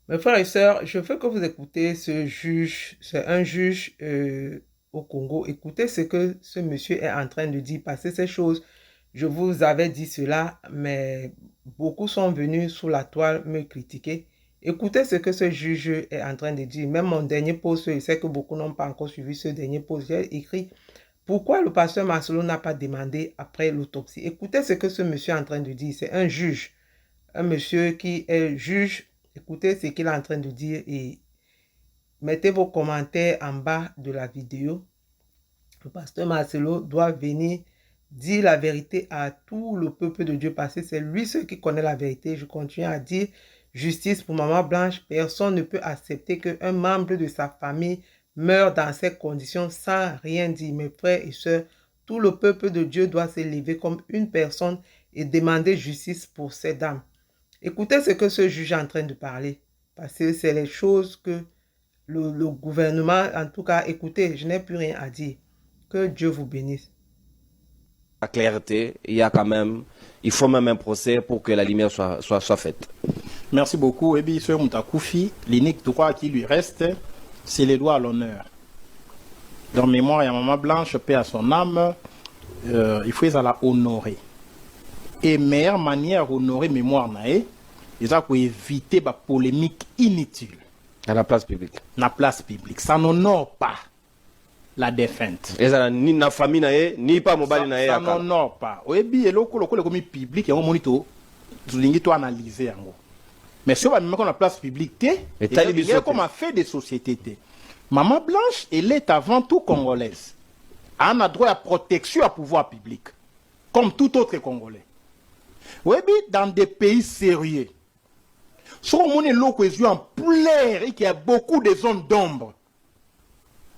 Mes frères et sœurs, je veux que vous écoutez ce juge. C'est un juge au Congo. Écoutez ce que ce monsieur est en train de dire, parce que ces choses, je vous avais dit cela, mais beaucoup sont venus sous la toile me critiquer. Écoutez ce que ce juge est en train de dire. Même mon dernier post, je sais que beaucoup n'ont pas encore suivi ce dernier post. J'ai écrit pourquoi le pasteur Marcelo n'a pas demandé après l'autopsie. Écoutez ce que ce monsieur est en train de dire. C'est un juge, un monsieur qui est juge. Écoutez ce qu'il est en train de dire et mettez vos commentaires en bas de la vidéo. Le pasteur Marcelo doit venir dire la vérité à tout le peuple de Dieu parce que c'est lui seul qui connaît la vérité. Je continue à dire justice pour Maman Blanche. Personne ne peut accepter qu'un membre de sa famille meure dans ces conditions sans rien dire. Mes frères et sœurs, tout le peuple de Dieu doit se lever comme une personne et demander justice pour ces dames. Écoutez ce que ce juge est en train de parler parce que c'est les choses que le gouvernement, en tout cas, écoutez, je n'ai plus rien à dire. Que Dieu vous bénisse. La clarté, il faut même un procès pour que la lumière soit faite. Merci beaucoup. Et bien, M. Moutakoufi, l'unique droit qui lui reste, c'est les droits à l'honneur. Dans mémoire, il y a Maman Blanche, paix à son âme, il faut la honorer. Et meilleure manière d'honorer mémoire, c'est pour éviter la polémique inutile. À la place publique. La place publique. Ça n'honore pas la défunte. Et ça, ni la famille, ni pas mobile. Ça n'honore pas. Et bien, le public, il y a un moniteur, tu dois analyser. Mais si on va mettre la place publique, il y a comme un fait des sociétés. Maman Blanche, elle est avant tout congolaise. Elle a droit à protection à pouvoir public, comme tout autre Congolais. Oui, dans des pays sérieux, si on est là en plein et qu'il y a beaucoup de zones d'ombre,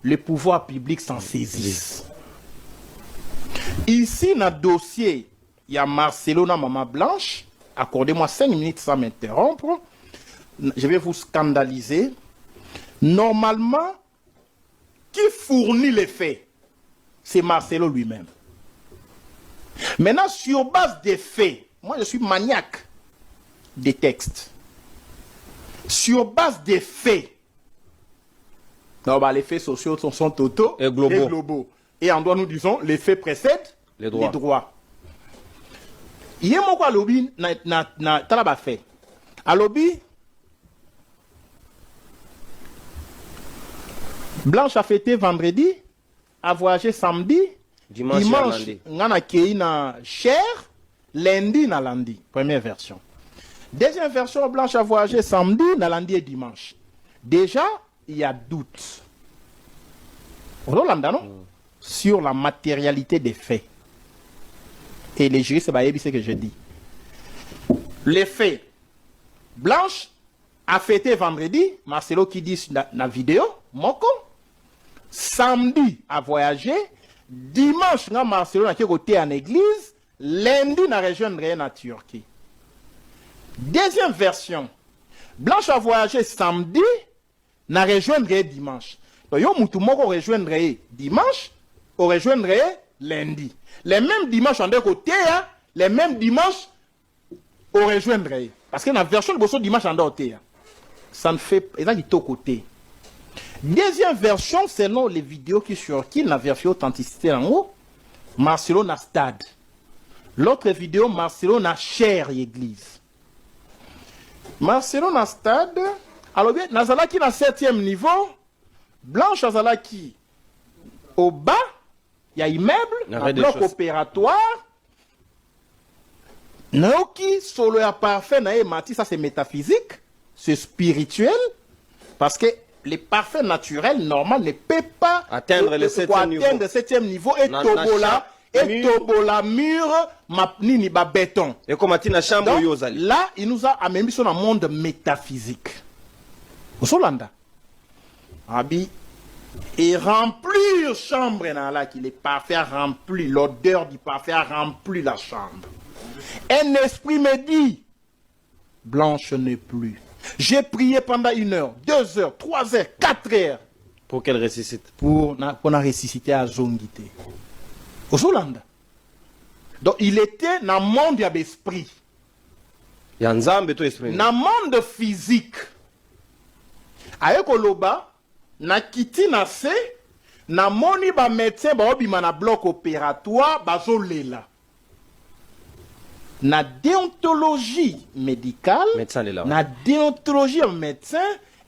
le pouvoir public s'en saisisse. Ici, dans le dossier, il y a Marcelo na Maman Blanche. Accordez-moi 5 minutes sans m'interrompre. Je vais vous scandaliser. Normalement, qui fournit les faits? C'est Marcelo lui-même. Maintenant, sur base des faits, moi je suis maniaque des textes. Sur base des faits, non, bah, les faits sociaux sont totaux et globaux. Et en droit, nous disons, les faits précèdent les droits. Il y a un lobby na talaba fait. À lobby, Blanche a fêté vendredi, a voyagé samedi, dimanche on a accueilli na cher, lundi na lundi. Première version. Deuxième version, Blanche a voyagé samedi, na lundi et dimanche. Déjà, il y a doute. Sur la matérialité des faits. Et les juristes, c'est ce que je dis. Les faits. Blanche a fêté vendredi, Marcelo qui dit dans la vidéo, Moko. Samedi a voyagé, dimanche, Marcelo a été en église, lundi, a rejoint en Turquie. Deuxième version. Blanche a voyagé samedi, na rejoindre dimanche. Donc, yo mutu moko rejoindre dimanche, ou rejoindre lundi. Les mêmes dimanches en deux côtés, les mêmes dimanches, ou rejoindre. Parce que la version de Bosso dimanche en deux côtés, ça ne fait pas de côté. Deuxième version, selon les vidéos qui sortent, la version authenticité en haut, Marcelo na stade. L'autre vidéo, Marcelo na chère église. Marcelo na stade. Alors bien, Nazalaki na 7e niveau, Blanche Nazalaki au bas, il y a immeuble, un bloc opératoire. Naoki, solo ya parfait, mati, ça c'est métaphysique, c'est spirituel, parce que les parfaits naturels, normal, ne peuvent pas atteindre le 7e niveau et tobola mur mapnini ba béton. Et comme na chambre yozali. Là, il nous a amené sur un monde métaphysique. Solanda. Abi et remplir chambre là qu'il est parfait à remplir l'odeur du parfait a rempli la chambre. Un esprit me dit Blanche n'est plus. J'ai prié pendant 1 heure, 2 heures, 3 heures, 4 heures pour qu'elle ressuscite. Pour la ressusciter à Zongité. Au Solanda. Donc il était dans le monde d'esprit. Il y a un esprit. Dans le monde physique. Ayeko loba, na kiti na se, na moni ba médecin ba obima na bloc opératoire, bazo lela. Na déontologie médicale, na déontologie médecin,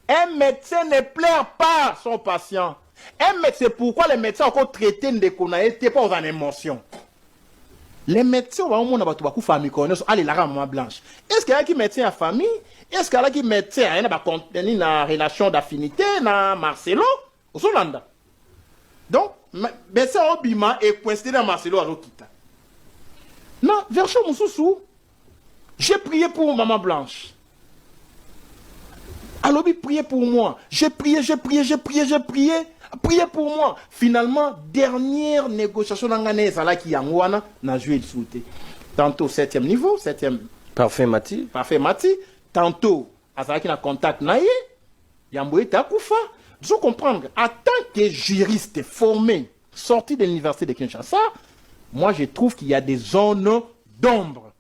un médecin ne pleure pas son patient. Un médecin, c'est pourquoi les médecins ont traité de connaître pas en émotion. Les médecins ont un peu famille connaissent allez la maman blanche. Est-ce qu'il y a qui médecin à famille? Est-ce qu'il y a qui médecin à une relation d'affinité na Marcelo au Solanda? Donc médecin obima et coincé dans Marcelo à l'okita. Non, version Moussoussou. J'ai prié pour maman blanche. Alors, priez pour moi. J'ai prié. Priez pour moi. Finalement, dernière négociation dans l'année, c'est là qui y a n'a joué le souté. Tantôt 7e niveau, 7e. Parfait Mati. Tantôt, à ça qui a contact naïe, Yamboué Takoufa. Je comprends. En tant que juriste formé, sorti de l'université de Kinshasa, moi je trouve qu'il y a des zones d'ombre.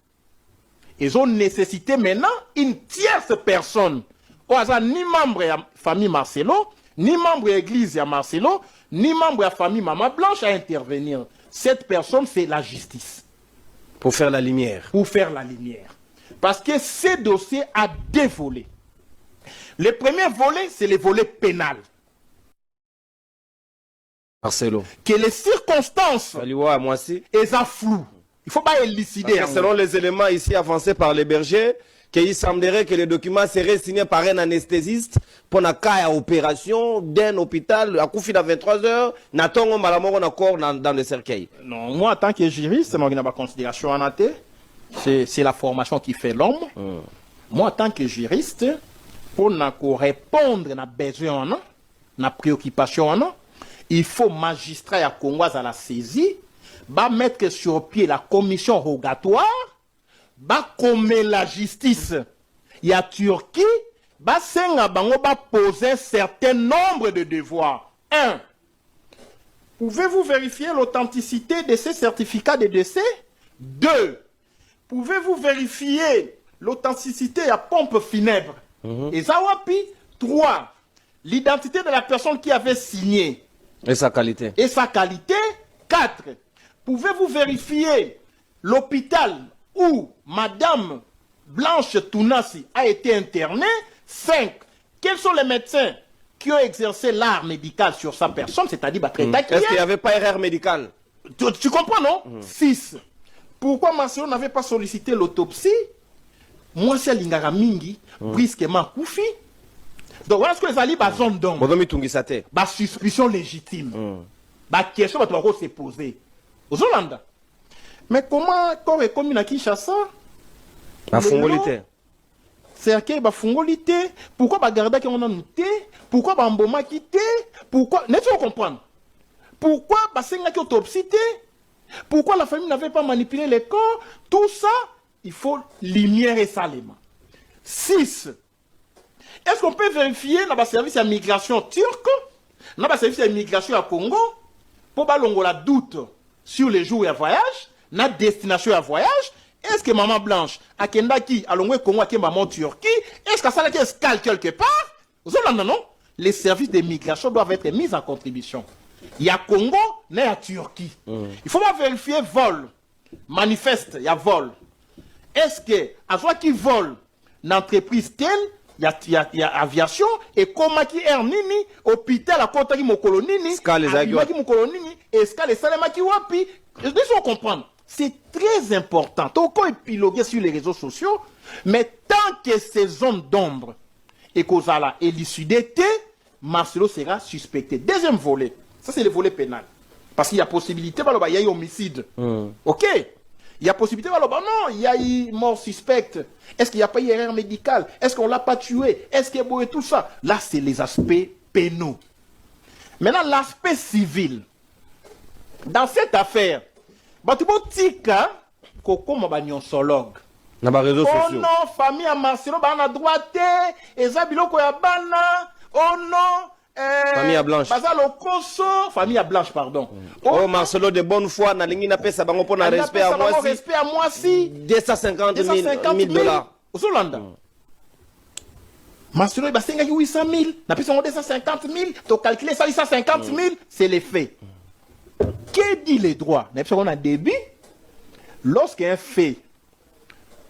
Ils ont nécessité maintenant une tierce personne. Au hasard, ni membre de la famille Marcelo, ni membre de l'église de Marcelo, ni membre de la famille Maman Blanche à intervenir. Cette personne, c'est la justice. Pour faire la lumière. Parce que ce dossier a deux volets. Le premier volet, c'est le volet pénal. Marcelo. Que les circonstances, moi aussi. elles sont floues. Il ne faut pas élucider. Selon les éléments ici avancés par les bergers, qu'il semblerait que les documents seraient signés par un anesthésiste pour une opération d'un hôpital à Koufi à 23h, n'attendons malamoro encore dans le cercueil. Non, moi en tant que juriste, moi, je n'ai pas considération en athée. C'est la formation qui fait l'homme. Moi en tant que juriste, pour répondre à nos besoins, à nos préoccupations, il faut magistrat à Congo à la saisie, mettre sur pied la commission rogatoire, comme la justice, il y a Turquie, poser un certain nombre de devoirs. 1. Pouvez-vous vérifier l'authenticité de ces certificats de décès? 2. Pouvez-vous vérifier l'authenticité de la pompe funèbre? Et Zawapi. 3. L'identité de la personne qui avait signé. Et sa qualité. 4. Pouvez-vous vérifier l'hôpital où Madame Blanche Tounassi a été internée? 5. Quels sont les médecins qui ont exercé l'art médical sur sa personne, c'est-à-dire est-ce qu'il n'y avait pas erreur médicale? Tu comprends, non? 6. Pourquoi Marcelo n'avait pas sollicité l'autopsie? Moi, c'est Lingara Mingi, brusquement Koufi. Donc voilà ce que les alliés ont zone d'ombre. Bah, suspicion légitime. Bah, question va se poser. Aux Hollande. Mais comment, quand on commis à Kinshasa? La fongolité. C'est que la fongolité. Pourquoi bah garder qu'on a noté? Pourquoi bah mboma quitté? Pourquoi? N'est-ce pas comprendre? Pourquoi bah c'est une autopsie? Pourquoi la famille n'avait pas manipulé les corps? Tout ça, il faut lumière et salement. 6. Est-ce qu'on peut vérifier dans le service de migration turque, dans le service de migration à Congo, pour pas la doute sur les jours de voyage, na destination à voyage? Est-ce que maman blanche a Kendaki a l'ongwe Congo a maman Turquie? Est-ce que ça a escale quelque part? Vous avez non? Les services de migration doivent être mis en contribution. Il y a Congo, il y a Turquie. Il faut pas vérifier vol. Manifeste, il y a vol. Est-ce que à soit qui vole l'entreprise telle, il y a aviation et comment qui est nini hôpital à côté qui mon colonini, escale les mon colonini, escale les salema qui wapi. Laissez-moi comprendre. C'est très important. On peut épiloguer sur les réseaux sociaux, mais tant que ces zones d'ombre et qu'on a la élucidité, Marcelo sera suspecté. Deuxième volet, ça c'est le volet pénal. Parce qu'il y a possibilité, il y a eu homicide. Ok? Il y a possibilité, non, il y a eu mort suspecte. Est-ce qu'il n'y a pas eu erreur médicale? Est-ce qu'on ne l'a pas tué? Est-ce qu'il y a beau et tout ça? Là, c'est les aspects pénaux. Maintenant, l'aspect civil. Dans cette affaire, tu peux dire que ma bagnonsologue. Dans les réseaux sociaux. Oh non, famille à Marcelo, on a droité, et Zabiloko ya bana, oh non. Famille à Blanche. Famille à Blanche, pardon. Oh, Marcelo de bonne foi, na lingi na pesa bango pour na respect à moi si. Respect à moi si. 250 000 $. Aux Hollande. Masolo, il va 800 000, n'a plus 250 000, tu as calculé ça, 850 000, c'est les faits. Que dit les droits? On a début, lorsqu'un fait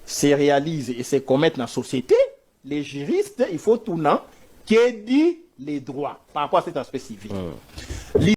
se réalise et se commet dans la société, les juristes, il faut tout le temps, que dit les droits par rapport à cet aspect civil.